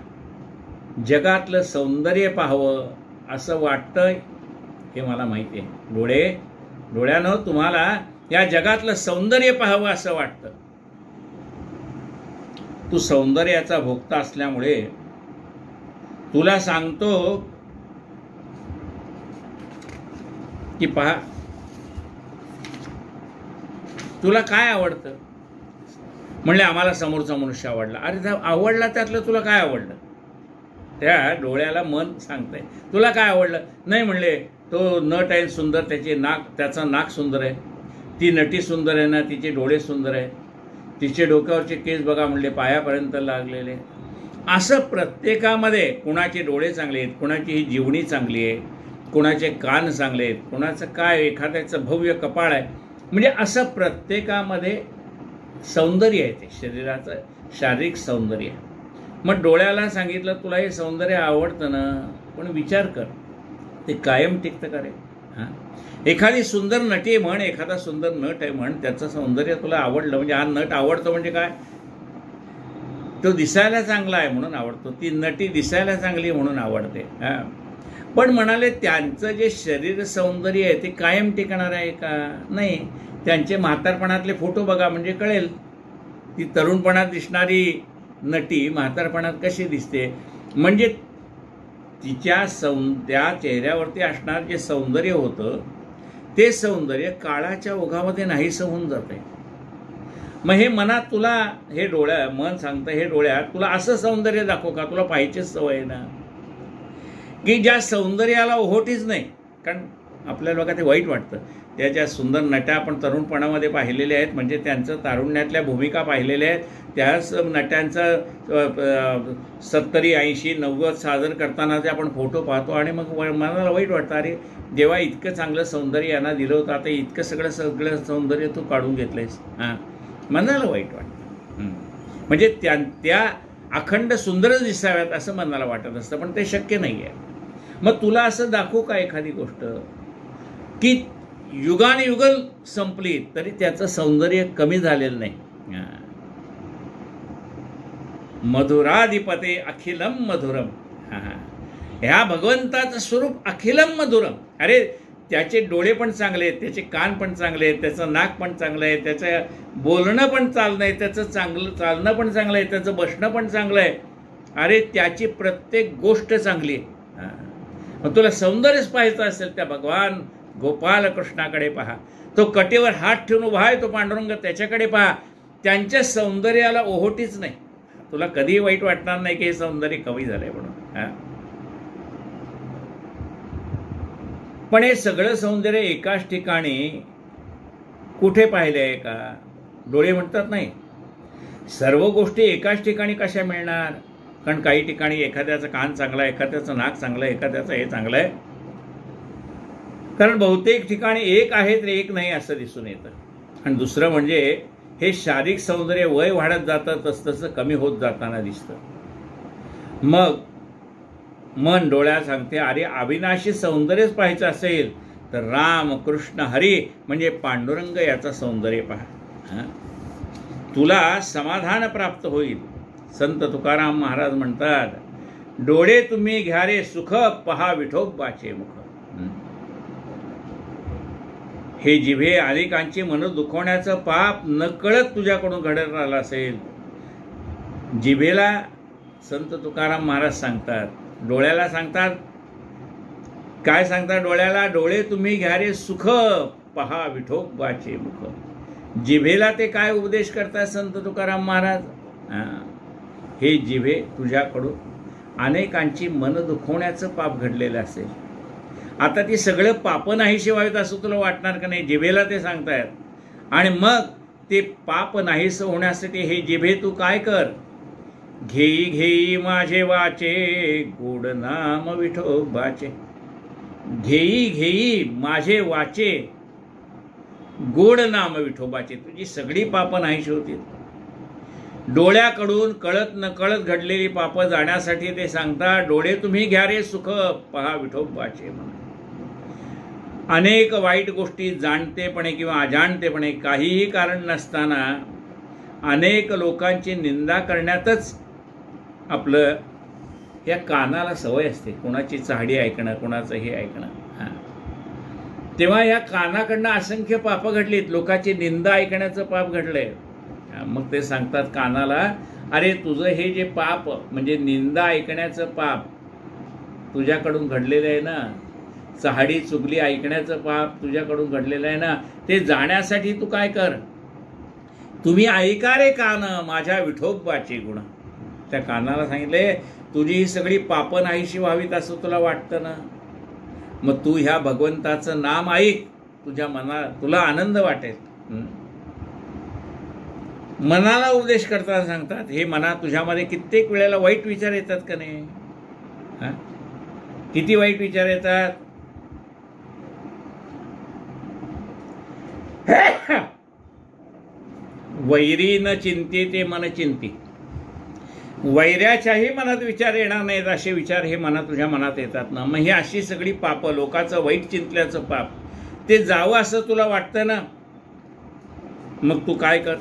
जगातलं सौंदर्य पाहावं असं वाटतंय हे मला माहिती आहे. डोळ्यानं तुम्हाला या जगातलं सौंदर्य पाहावं असं वाटतं. तू सौंदर्याचा भोक्ता असल्यामुळे तुला सांगतो की पहा, तुला काय आवडतं? म्हणले आम्हाला समोरचा मनुष्य आवडला. अरे त्या आवडला, त्यातलं तुला काय आवडलं? त्या डोळ्याला मन सांगतंय तुला काय आवडलं. नाही म्हणले तो नट आहे सुंदर, त्याचं नाक सुंदर आहे, ती नटी सुंदर आहे ना, तिचे डोळे सुंदर आहे, तिचे डोक्यावरचे केस बघा म्हणले पायापर्यंत लागलेले. असं प्रत्येकामध्ये कुणाचे डोळे चांगले आहेत, कुणाची ही जीवनी चांगली आहे, कुणाचे कान चांगले आहेत, कुणाचं काय, एखाद्याचं भव्य कपाळ आहे. म्हणजे असं प्रत्येकामध्ये सौंदर्य आहे, ते शरीराचं शारीरिक सौंदर्य. मग डोळ्याला सांगितलं तुला हे सौंदर्य आवडतं ना, पण विचार कर ते कायम टिकतं का रे? हां, एखादी सुंदर नटी म्हण, एखादा सुंदर नट आहे म्हण, त्याचं सौंदर्य तुला आवडलं म्हणजे हा नट आवडतो म्हणजे काय? तो दिसायला चांगला आहे म्हणून आवडतो, ती नटी दिसायला चांगली म्हणून आवडते. हां, पण म्हणाले त्यांचं जे शरीर सौंदर्य आहे ते कायम टिकणार आहे का? नाही. त्यांचे म्हातारपणातले फोटो बघा म्हणजे कळेल ती तरुणपणात दिसणारी नटी म्हातारपणात कशी दिसते. म्हणजे तिच्या त्या चेहऱ्यावरती असणार जे सौंदर्य होतं ते सौंदर्य काळाच्या ओघामध्ये नाहीसं होऊन जाते. मग हे मनात तुला हे मन सांगतं, हे डोळ्यात तुला असं सौंदर्य दाखव का? तुला पाहिजेच सवय ना की ज्या सौंदर्याला ओहोटीच नाही. कारण आपल्याला बघा ते वाईट वाटतं, त्या ज्या सुंदर नट्या आपण तरुणपणामध्ये पाहिलेल्या आहेत, म्हणजे त्यांचं तारुण्यातल्या भूमिका पाहिलेल्या आहेत, त्याच नट्यांचं 70, 80, 90 सादर करताना ते आपण फोटो पाहतो आणि मग मनाला वाईट वाटतं, अरे जेव्हा इतकं चांगलं सौंदर्य यांना दिलं होतं, आता इतकं सगळं सौंदर्य तू काढून घेतलंयस. हां, मनाला वाईट वाटतं. म्हणजे त्या अखंड सुंदरच दिसाव्यात असं मनाला वाटत असतं, पण ते शक्य नाही आहे. मग तुला असं दाखवू का एखादी गोष्ट की युगानुयुगल संपली तरी त्याचं सौंदर्य कमी झालेलं नाही. मधुराधिपते अखिलम मधुरम. ह्या भगवंताचं स्वरूप अखिलम मधुरम. अरे त्याचे डोळे पण चांगले आहेत, त्याचे कान पण चांगले आहेत, त्याचं नाक पण चांगलं आहे, त्याचं बोलणं पण चालणं आहे, त्याचं चालणं पण चांगलं आहे, त्याचं बसणं पण चांगलं आहे. अरे त्याची प्रत्येक गोष्ट चांगली आहे. मग तुला सौंदर्यच पाहायचं असेल त्या भगवान गोपाल कृष्णाकडे पहा. तो कटेवर हात ठेवून उभा आहे तो पांडुरंग, त्याच्याकडे पहा. त्यांच्या सौंदर्याला ओहोटीच नाही. तुला कधीही वाईट वाटणार नाही की हे सौंदर्य कमी झालंय म्हणून. पण हे सगळं सौंदर्य एकाच ठिकाणी कुठे पाहिले आहे का? डोळे म्हणतात नाही. सर्व गोष्टी एकाच ठिकाणी कशा मिळणार? कारण काही ठिकाणी एखाद्याचं कान चांगलं आहे, एखाद्याचं नाक चांगलं आहे, एखाद्याचं हे चांगलं आहे. कारण बहुतेक ठिकाणी एक आहे तर एक नाही असं दिसून येतं. आणि दुसरं म्हणजे हे शारीरिक सौंदर्य वय वाढत जातं तसं कमी होत जाताना दिसतं. मग मन डोळ्या सांगते अरे अविनाशी सौंदर्यच पाहायचं असेल तर राम कृष्ण हरी म्हणजे पांडुरंग याचं सौंदर्य पहा. तुला समाधान प्राप्त होईल. संत तुकाराम महाराज म्हणतात डोळे तुम्ही घ्या रे सुख पहा विठोबाचे मुख. हे जिभे अनेकांची मन दुखवण्याचं पाप नकळत तुझ्याकडून घडत राहिलं असेल. जिभेला संत तुकाराम महाराज सांगतात, डोळ्याला सांगतात काय सांगतात? डोळ्याला डोळे तुम्ही घ्या रे सुख पहा विठोबाचे मुख. जिभेला ते काय उपदेश करतात संत तुकाराम महाराज? हे जिभे तुझ्याकडून अनेकांची मन दुखवण्याचं पाप घडलेलं असेल. आता ती सगळं पाप नाहीशी व्हावीत असं तुला वाटणार का नाही? जिभेला ते सांगतायत. आणि मग ते पाप नाहीसं होण्यासाठी हे जिभे तू काय कर? घेई घेई माझे वाचे गोड नाम विठोबाचे. घेई घेई माझे वाचे गोड नाम विठोबाचे. तुझी सगळी पापं नाहीशी होतील. डोळ्याकडून कळत नकळत घडलेली पापं जाण्यासाठी ते सांगतात डोळे तुम्ही घ्या रे सुख पहा विठोबाचे. म्हणून अनेक वाईट गोष्टी जाणतेपणे किंवा अजाणतेपणे काहीही कारण नसताना अनेक लोकांची निंदा करण्यातच आपलं या कानाला सवय असते. कोणाची चाहडी ऐकणं, कोणाचं हे ऐकणं. तेव्हा या कानाकडनं असंख्य पापं घडलीत. लोकांची निंदा ऐकण्याचं पाप घडलंय. मग ते सांगतात कानाला अरे तुझं हे जे पाप म्हणजे निंदा ऐकण्याचं पाप तुझ्याकडून घडलेलं आहे ना, चहाडी चुगली ऐकण्याचं पाप तुझ्याकडून घडलेलं आहे ना, ते जाण्यासाठी तू काय कर, तुम्ही ऐका रे कान माझ्या विठोबाचे गुण. त्या कानाला सांगितले तुझी ही सगळी पापं नाहीशी व्हावीत असं तुला वाटतं ना, मग तू ह्या भगवंताचं नाम ऐक, तुझ्या तुला आनंद वाटेल. मनाला उपदेश करताना सांगतात, हे मना तुझ्यामध्ये कित्येक वेळेला वाईट विचार येतात का नाही? किती वाईट विचार येतात. वैरी न चिंते ते मन चिंती. वैऱ्याच्याही मनात विचार येणार नाहीत असे विचार हे तुझ्या मनात येतात ना, मग ही अशी सगळी पाप, लोकांचं वाईट चिंतल्याचं पाप ते जावं असं तुला वाटतं ना, मग तू काय कर,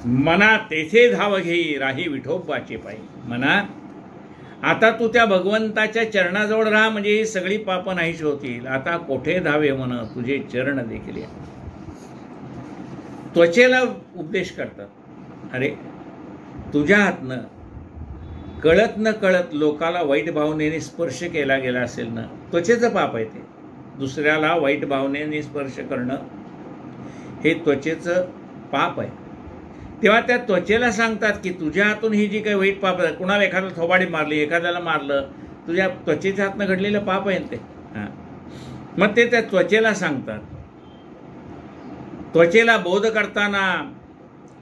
मना तेथे धाव घेई राही विठोबाचे पायी. म्हणा आता तू त्या भगवंताच्या चरणाजवळ राहा, म्हणजे ही सगळी पापं नाहीशी होतील. आता कोठे धावे म्हण तुझे चरण देखील. त्वचेला उपदेश करतात, अरे तुझ्या हातनं कळत न कळत लोकाला वाईट भावनेने स्पर्श केला गेला असेल ना, त्वचेचं पाप आहे ते. दुसऱ्याला वाईट भावनेने स्पर्श करणं हे त्वचेचं पाप आहे. तेव्हा त्या त्वचेला सांगतात की तुझ्या हातून ही जी काही वाईट पाप आहे, कुणाला एखाद्याला थोबाडी मारली, एखाद्याला मारलं, तुझ्या त्वचेच्या हातनं घडलेलं पाप आहे ते. मग ते त्या त्वचेला सांगतात. त्वचेला बोध करताना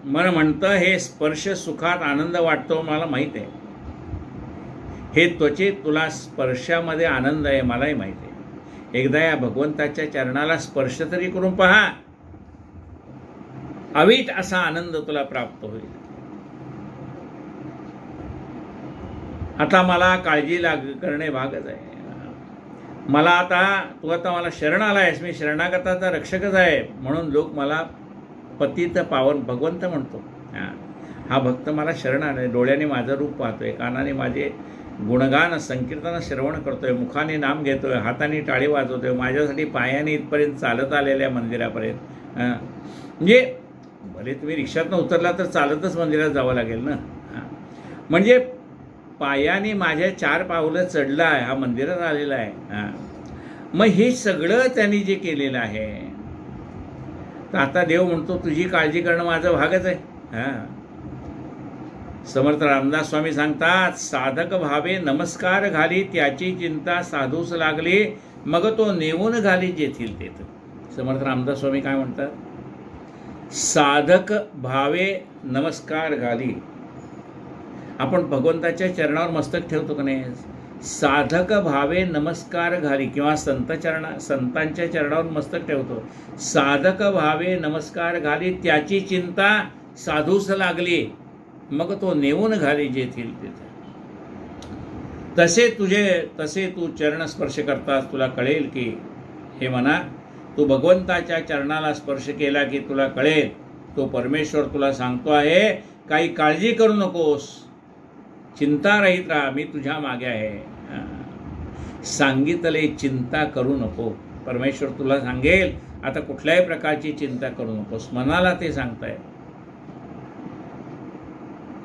मन म्हणतं हे स्पर्श सुखात आनंद वाटतो, मला माहीत आहे. हे त्वचे तुला स्पर्शामध्ये आनंद आहे, मलाही माहीत आहे. एकदा या भगवंताच्या चरणाला स्पर्श तरी करून पहा, अवीट असा आनंद तुला प्राप्त होईल. आता मला काळजी करणे भागच आहे. तू आता मला शरण आलायस, मी शरणागताचा रक्षकच आहे, म्हणून लोक मला पतित पावन भगवंत म्हणतो. हा भक्त मला शरण आलाय, डोळ्याने माझं रूप पाहतोय, कानाने माझे गुणगान संकीर्तन श्रवण करतोय, मुखाने नाम घेतोय, हाताने टाळी वाजवतोय, माझ्यासाठी पायाने इथपर्यंत चालत आलेल्या मंदिरापर्यंत. म्हणजे भले तुम्ही रिक्षातनं उतरला तर चालतच मंदिरात जावं लागेल ना. म्हणजे पायाने माझ्या 4 पावलं चढला आहे, हा मंदिरात आलेला आहे. मग हे सगळं त्यांनी जे केलेलं आहे, तर आता देव म्हणतो तुझी काळजी करणं माझं भागच आहे. समर्थ रामदास स्वामी सांगतात, साधक भावे नमस्कार घाली त्याची चिंता साधूस लागली, मग तो नेऊन घाली जेथील तेथ. समर्थ रामदास स्वामी काय म्हणतात, साधक भावे नमस्कार घाली. आपण भगवंताच्या चरणावर मस्तक ठेवतो का नाही? साधक भावे नमस्कार घाली, किंवा संतांच्या चरणावर मस्तक ठेवतो. साधक भावे नमस्कार घाली त्याची चिंता साधूस लागली, मग तो नेऊन घाली जेथील तिथे. तसे तू चरण स्पर्श करतास तुला कळेल की, हे म्हणा तू भगवंताच्या चरणाला स्पर्श केला की तुला कळेल, तो परमेश्वर तुला सांगतो आहे काही काळजी करू नकोस, चिंता रहित राहा, मी तुझ्या मागे आहे. सांगितले चिंता करू नको. परमेश्वर तुला सांगेल आता कुठल्याही प्रकारची चिंता करू नकोस. मनाला ते सांगतायत,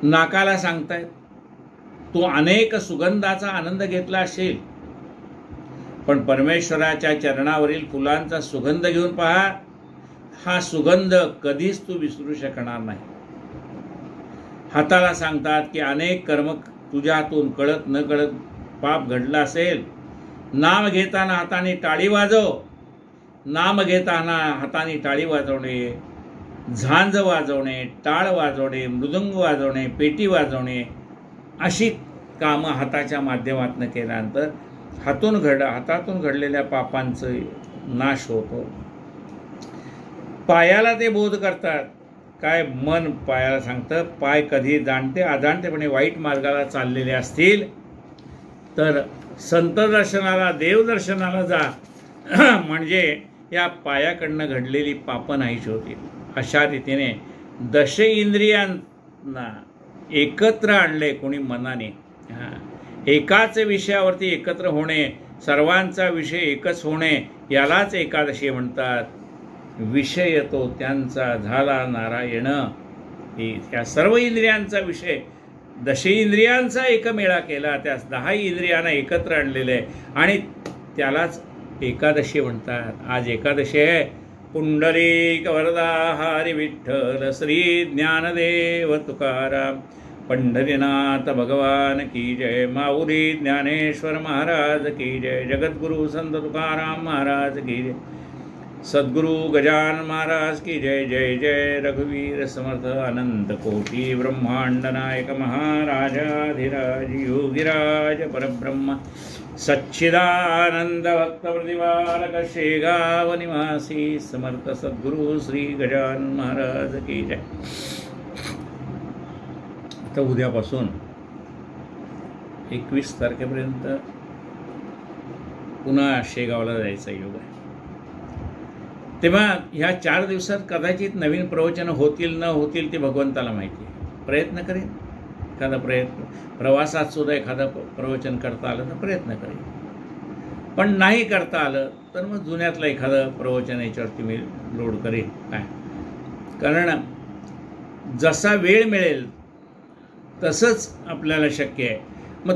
नाकाला सांगतायत. तू अनेक सुगंधाचा आनंद घेतला असेल, पण परमेश्वराच्या चरणावरील फुलांचा सुगंध घेऊन पहा, हा सुगंध कधीच तू विसरू शकणार नाही. हाताला सांगतात की अनेक कर्म तुझ्या हातून कळत न कळत पाप घडला असेल, नाम घेताना हाताने टाळी वाजव. नाम घेताना हाताने टाळी वाजवणे, झांज वाजवणे, टाळ वाजवणे, मृदुंग वाजवणे, पेटी वाजवणे, अशी कामं हाताच्या माध्यमातून केल्यानंतर हातातून घडलेल्या पापांचा नाश होतो. पायाला ते बोध करतात. काय मन पायाला सांगतं, पाय कधी जाणते अजाणतेपणे वाईट मार्गाला चाललेले असतील तर संत दर्शनाला, देवदर्शनाला जा, म्हणजे या पायाकडनं घडलेली पापं नाहीशी होतील. अशा रीतीने 10 इंद्रियांना एकत्र आणले कोणी मनाने. एकाच विषयावरती एकत्र होणे, सर्वांचा विषय एकच होणे, यालाच एकादशी म्हणतात. विषय तो त्यांचा झाला नारायण. ह्या सर्व इंद्रियांचा विषय दशेंद्रियांचा एकमेळा केला, त्या 10 इंद्रियांना एकत्र आणलेलं आहे आणि त्यालाच एकादशी म्हणतात. आज एकादशी आहे. पुंडलिक वरदा हरी विठ्ठल श्री ज्ञानदेव तुकाराम, पंढरीनाथ भगवान की जय, माऊली ज्ञानेश्वर महाराज की जय, जगद्गुरु संत तुकाराम महाराज की जय, सद्गुरु गजानन महाराज की जय. जय जय रघुवीर समर्थ अनंत कोटी ब्रह्मांड नायक महाराजाधिराज योगिराज परब्रह्म सच्चिदानंद भक्त प्रतिपालक शेगाव निवासी समर्थ सद्गुरु श्री गजानन महाराज की जय. आता उद्यापासून 21 तारखेपर्यंत पुन्हा शेगावला जायचा योग आहे. तेव्हा ह्या 4 दिवसात कदाचित नवीन प्रवचनं होतील न होतील ते भगवंताला माहिती आहे. प्रयत्न करेन, एखादा प्रवासात सुद्धा एखादं प्रवचन करता आलं तर प्रयत्न करेन, पण नाही करता आलं तर मग जुन्यातलं एखादं प्रवचन याच्यावरती मी लोड करेन. काय कारण जसा वेळ मिळेल तसंच आपल्याला शक्य आहे. मग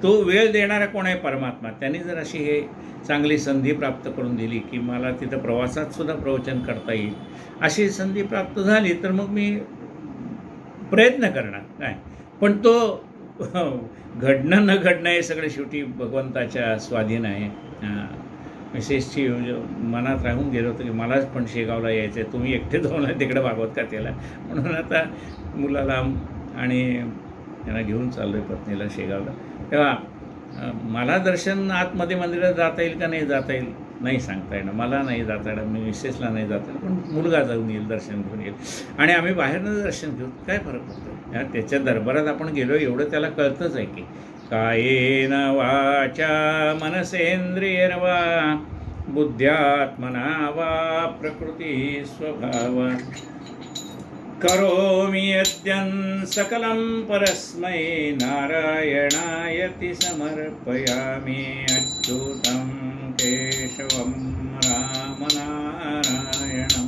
तो वेळ देणारा कोण आहे? परमात्मा. त्यांनी जर अशी हे चांगली संधी प्राप्त करून दिली की मला तिथं प्रवासात सुद्धा प्रवचन करता येईल, अशी संधी प्राप्त झाली तर मग मी प्रयत्न करणार. काय पण तो घडणं न घडणं हे सगळं शेवटी भगवंताच्या स्वाधीन आहे. मिसेसची मनात राहून गेलं होतं की मलाच पण शेगावला यायचं आहे, तुम्ही एकटे जाऊन तिकडे भागवत का त्याला, म्हणून आता मुलाला आणि त्यांना घेऊन चाललो आहे पत्नीला शेगावला. तेव्हा मला दर्शन आतमध्ये मंदिरात जाता येईल का नाही जाता येईल नाही सांगता येणं, मला नाही जाता येणार, मी मिसेसला नाही जाता येईल, पण मुलगा जाऊन येईल, दर्शन घेऊन येईल आणि आम्ही बाहेरनं दर्शन घेऊ. काय फरक पडतो? या त्याच्या दरबारात आपण गेलो एवढं त्याला कळतंच आहे की कायेन वाचा मनसेंद्रियर्वा बुद्ध्यात्मना वा प्रकृती स्वभावा करोमि यद्यं सकलं परस्मै नारायणायति समर्पयामि अच्युतं केशवं रामनारायणं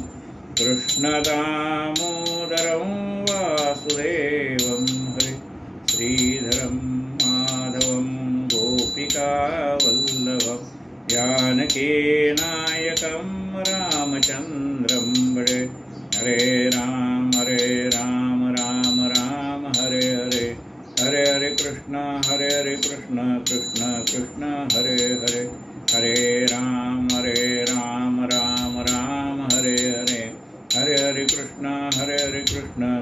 कृष्णदामोदरं वासुदेवं हरे श्रीधरं माधवं गोपिकावल्लभं जानकीनायकं रामचन्द्रं भजे. हरे राम राम राम हरे हरे, हरे हरे कृष्ण कृष्ण कृष्ण हरे हरे, हरे राम राम राम हरे हरे, हरे हरे कृष्ण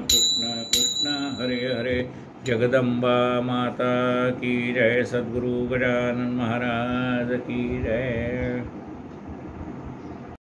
कृष्ण कृष्ण हरे हरे. जगदम्बा माता की जय, सद्गुरु गजानन महाराज की जय.